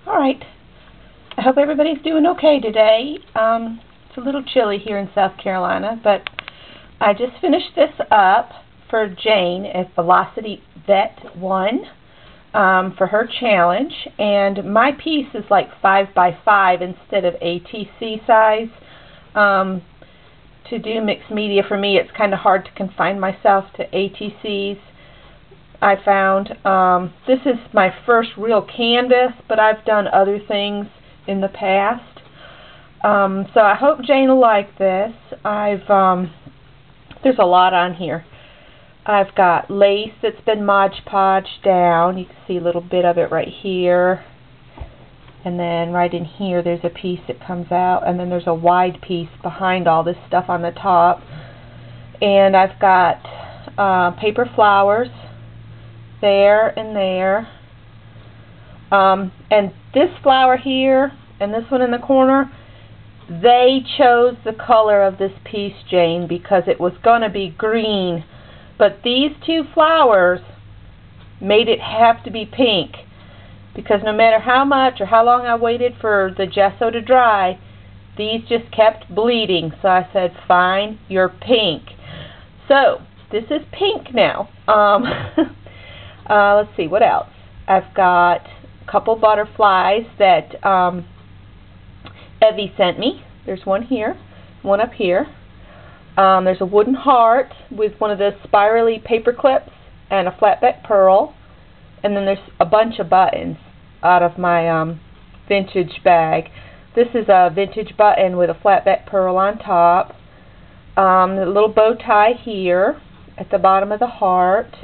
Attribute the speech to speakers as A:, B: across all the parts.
A: Alright, I hope everybody's doing okay today. It's a little chilly here in South Carolina, but I just finished this up for Jane at velocityvette1 for her challenge, and my piece is like 5 by 5 instead of ATC size. To do mixed media for me, it's kind of hard to confine myself to ATCs. I found this is my first real canvas, but I've done other things in the past. So I hope Jane will like this. There's a lot on here. I've got lace that's been Modge Podge down. You can see a little bit of it right here. And then right in here there's a piece that comes out, and then there's a wide piece behind all this stuff on the top. And I've got paper flowers there and there. And this flower here and this one in the corner, they chose the color of this piece, Jane, because it was going to be green. But these two flowers made it have to be pink, because no matter how much or how long I waited for the gesso to dry, these just kept bleeding. So I said, fine, you're pink. So this is pink now. Let's see, what else? I've got a couple butterflies that Evie sent me. There's one here, one up here. There's a wooden heart with one of those spirally paper clips and a flatback pearl. And then there's a bunch of buttons out of my vintage bag. This is a vintage button with a flatback pearl on top. The little bow tie here at the bottom of the heart.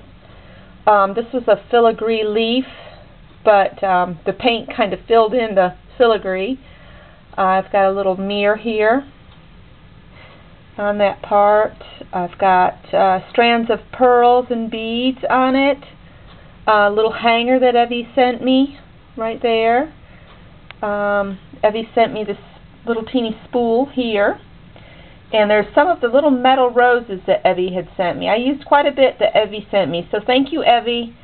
A: This was a Filigree Leaf, but the paint kind of filled in the filigree. I've got a little mirror here on that part. I've got strands of pearls and beads on it. A little hanger that Evie sent me right there. Evie sent me this little teeny spool here. And there's some of the little metal roses that Evie had sent me. I used quite a bit that Evie sent me, so thank you, Evie.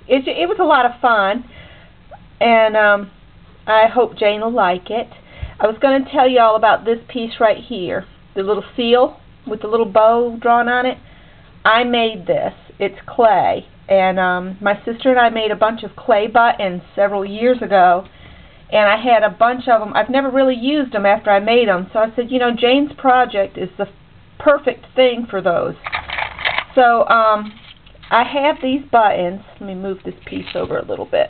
A: It was a lot of fun, and I hope Jane will like it. I was going to tell you all about this piece right here, the little seal with the little bow drawn on it. I made this. It's clay, and my sister and I made a bunch of clay buttons several years ago. And I had a bunch of them. I've never really used them after I made them. So I said, you know, Jane's project is the perfect thing for those. So I have these buttons. Let me move this piece over a little bit.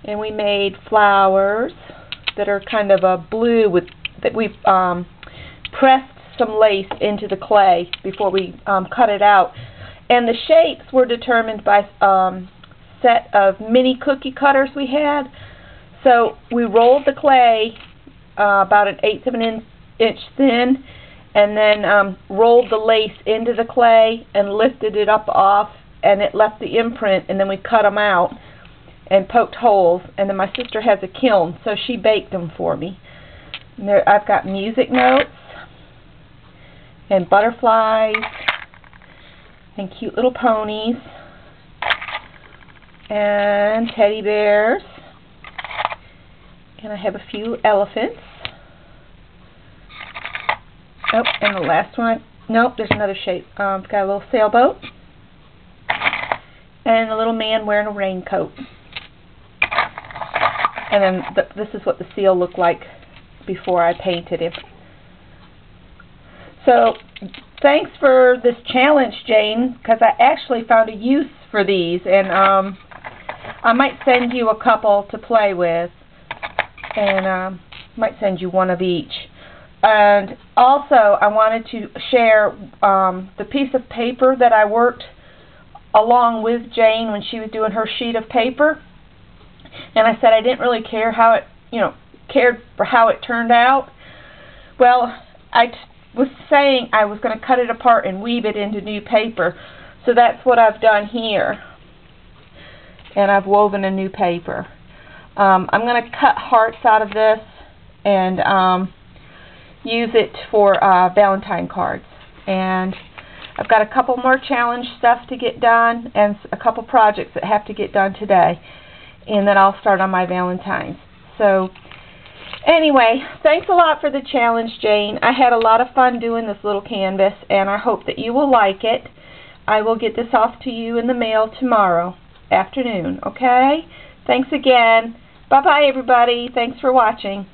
A: And we made flowers that are kind of a blue with that we pressed some lace into the clay before we cut it out. And the shapes were determined by a set of mini cookie cutters we had. So we rolled the clay about 1/8 of an inch thin, and then rolled the lace into the clay and lifted it up off, and it left the imprint, and then we cut them out and poked holes. And then my sister has a kiln, so she baked them for me. And there, I've got music notes and butterflies and cute little ponies and teddy bears. And I have a few elephants. Oh, and the last one, nope, there's another shape. It's got a little sailboat. And a little man wearing a raincoat. And then this is what the seal looked like before I painted him. So, thanks for this challenge, Jane, because I actually found a use for these. And I might send you a couple to play with. And might send you one of each. And also, I wanted to share the piece of paper that I worked along with Jane when she was doing her sheet of paper. And I said I didn't really care how it, cared for how it turned out. Well, I was saying I was going to cut it apart and weave it into new paper. So that's what I've done here. And I've woven a new paper. I'm going to cut hearts out of this and use it for Valentine cards. And I've got a couple more challenge stuff to get done and a couple projects that have to get done today. and then I'll start on my Valentine's. So anyway, thanks a lot for the challenge, Jane. I had a lot of fun doing this little canvas, and I hope that you will like it. I will get this off to you in the mail tomorrow afternoon, okay? Thanks again. Bye-bye, everybody. Thanks for watching.